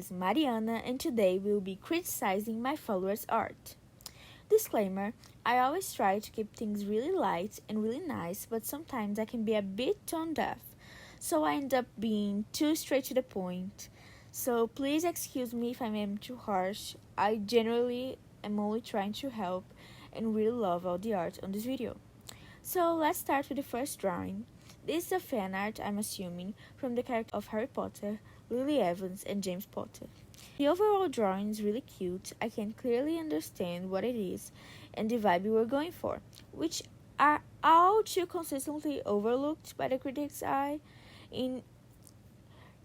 is Mariana, and today we'll be criticizing my followers' art. Disclaimer: I always try to keep things really light and really nice, but sometimes I can be a bit tone deaf, so I end up being too straight to the point. So please excuse me if I am too harsh. I generally am only trying to help and really love all the art on this video. So let's start with the first drawing. This is a fan art, I'm assuming, from the character of Harry Potter, Lily Evans, and James Potter. The overall drawing is really cute. I can clearly understand what it is and the vibe we were going for, which are all too consistently overlooked by the critic's eye in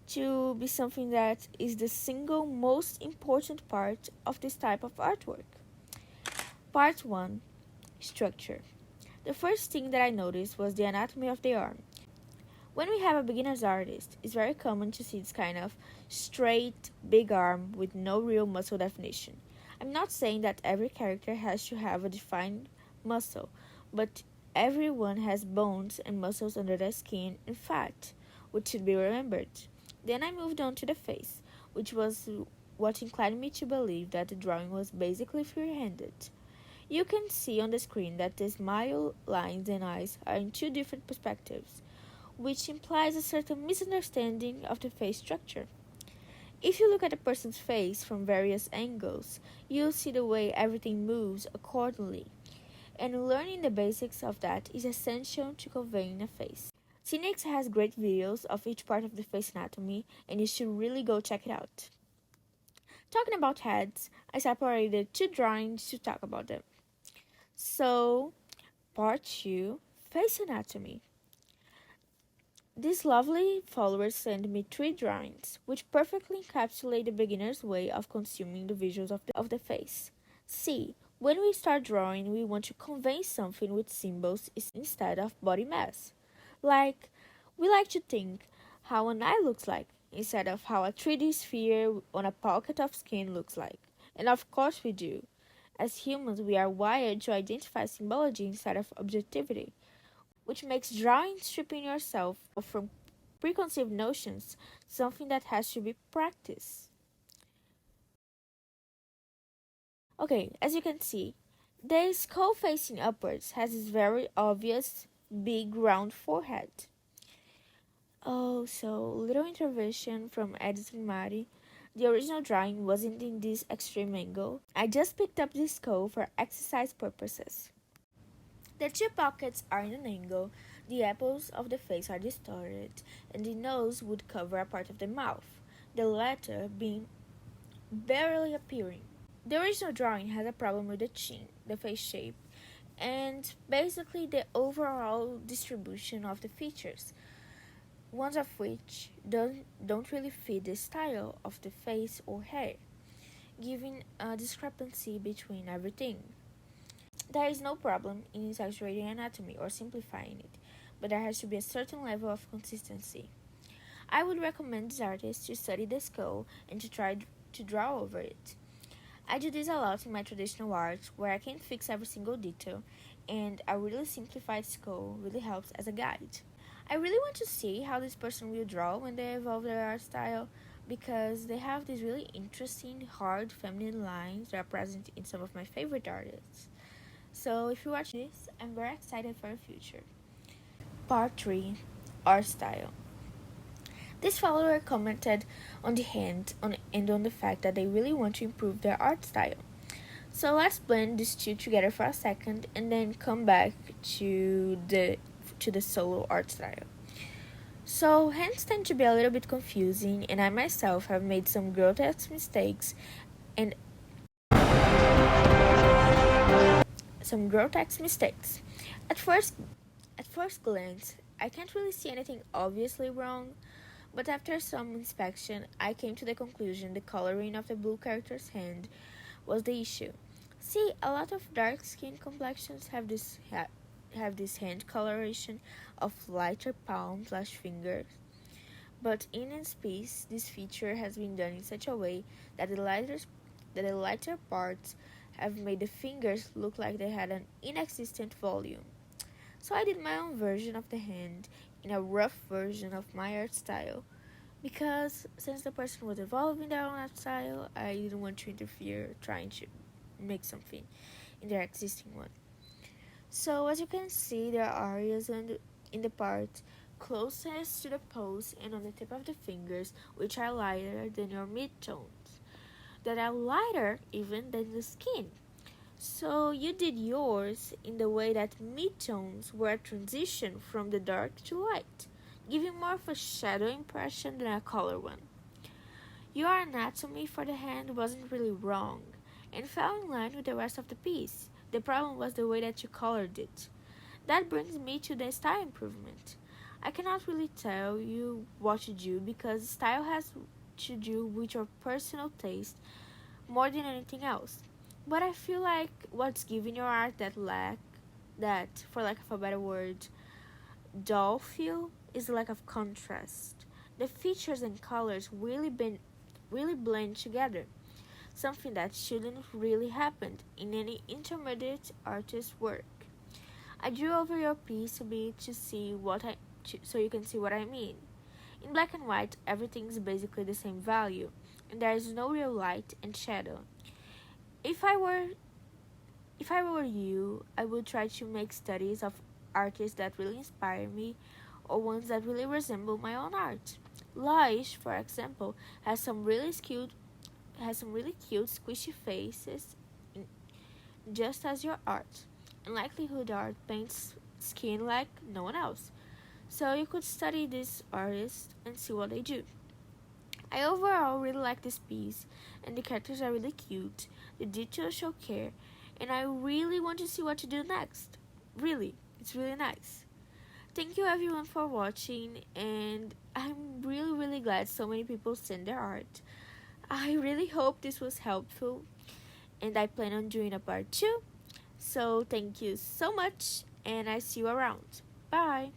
to be something that is the single most important part of this type of artwork. Part 1. Structure. The first thing that I noticed was the anatomy of the arm. When we have a beginner's artist, it's very common to see this kind of straight, big arm with no real muscle definition. I'm not saying that every character has to have a defined muscle, but everyone has bones and muscles under their skin and fat, which should be remembered. Then I moved on to the face, which was what inclined me to believe that the drawing was basically free-handed. You can see on the screen that the smile, lines, and eyes are in two different perspectives, which implies a certain misunderstanding of the face structure. If you look at a person's face from various angles, you'll see the way everything moves accordingly, and learning the basics of that is essential to conveying a face. annqtwx has great videos of each part of the face anatomy, and you should really go check it out. Talking about heads, I separated two drawings to talk about them. So, part 2, face anatomy. These lovely followers sent me 3 drawings, which perfectly encapsulate the beginner's way of consuming the visuals of the face. See, when we start drawing, we want to convey something with symbols instead of body mass. Like, we like to think how an eye looks like, instead of how a 3D sphere on a pocket of skin looks like. And of course we do. As humans, we are wired to identify symbology instead of objectivity, which makes drawing stripping yourself from preconceived notions something that has to be practiced. Okay, as you can see, the skull facing upwards has this very obvious big round forehead. Oh, so little intervention from editing Mari. The original drawing wasn't in this extreme angle. I just picked up the skull for exercise purposes. The 2 pockets are in an angle, the apples of the face are distorted, and the nose would cover a part of the mouth, the latter being barely appearing. The original drawing has a problem with the chin, the face shape, and basically the overall distribution of the features, ones of which don't really fit the style of the face or hair, giving a discrepancy between everything. There is no problem in exaggerating anatomy or simplifying it, but there has to be a certain level of consistency. I would recommend these artists to study the skull and to try to draw over it. I do this a lot in my traditional art, where I can't fix every single detail, and a really simplified skull really helps as a guide. I really want to see how this person will draw when they evolve their art style, because they have these really interesting, hard, feminine lines that are present in some of my favorite artists. So if you watch this, I'm very excited for the future. Part 3. Art style. This follower commented on the hand and on the fact that they really want to improve their art style. So let's blend these two together for a second and then come back to the solo art style. So hands tend to be a little bit confusing, and I myself have made some grotesque mistakes and At first glance, I can't really see anything obviously wrong, but after some inspection, I came to the conclusion the coloring of the blue character's hand was the issue. See, a lot of dark skin complexions have this hand coloration of lighter palm/fingers, but in its piece, this feature has been done in such a way that the lighter parts have made the fingers look like they had an inexistent volume. So I did my own version of the hand in a rough version of my art style, because since the person was evolving their own art style, I didn't want to interfere trying to make something in their existing one. So as you can see, there are areas in the part closest to the pose and on the tip of the fingers which are lighter than your midtones, that are lighter even than the skin. So you did yours in the way that midtones were a transition from the dark to light, giving more of a shadow impression than a color one. Your anatomy for the hand wasn't really wrong, and fell in line with the rest of the piece. The problem was the way that you colored it. That brings me to the style improvement. I cannot really tell you what to do because style has to do with your personal taste more than anything else. But I feel like what's giving your art that, for lack of a better word, dull feel is the lack of contrast. The features and colors really blend together, something that shouldn't really happen in any intermediate artist's work. I drew over your piece a bit so you can see what I mean. In black and white, everything is basically the same value, and there is no real light and shadow. If I were if I were you, I would try to make studies of artists that really inspire me or ones that really resemble my own art. Laish, for example, has some really cute squishy faces just as your art. In likelihood art paints skin like no one else. So you could study these artists and see what they do. I overall really like this piece, and the characters are really cute, the details show care, and I really want to see what you do next. Really, it's really nice. Thank you everyone for watching, and I'm really glad so many people send their art. I really hope this was helpful, and I plan on doing a part 2. So thank you so much, and I see you around. Bye!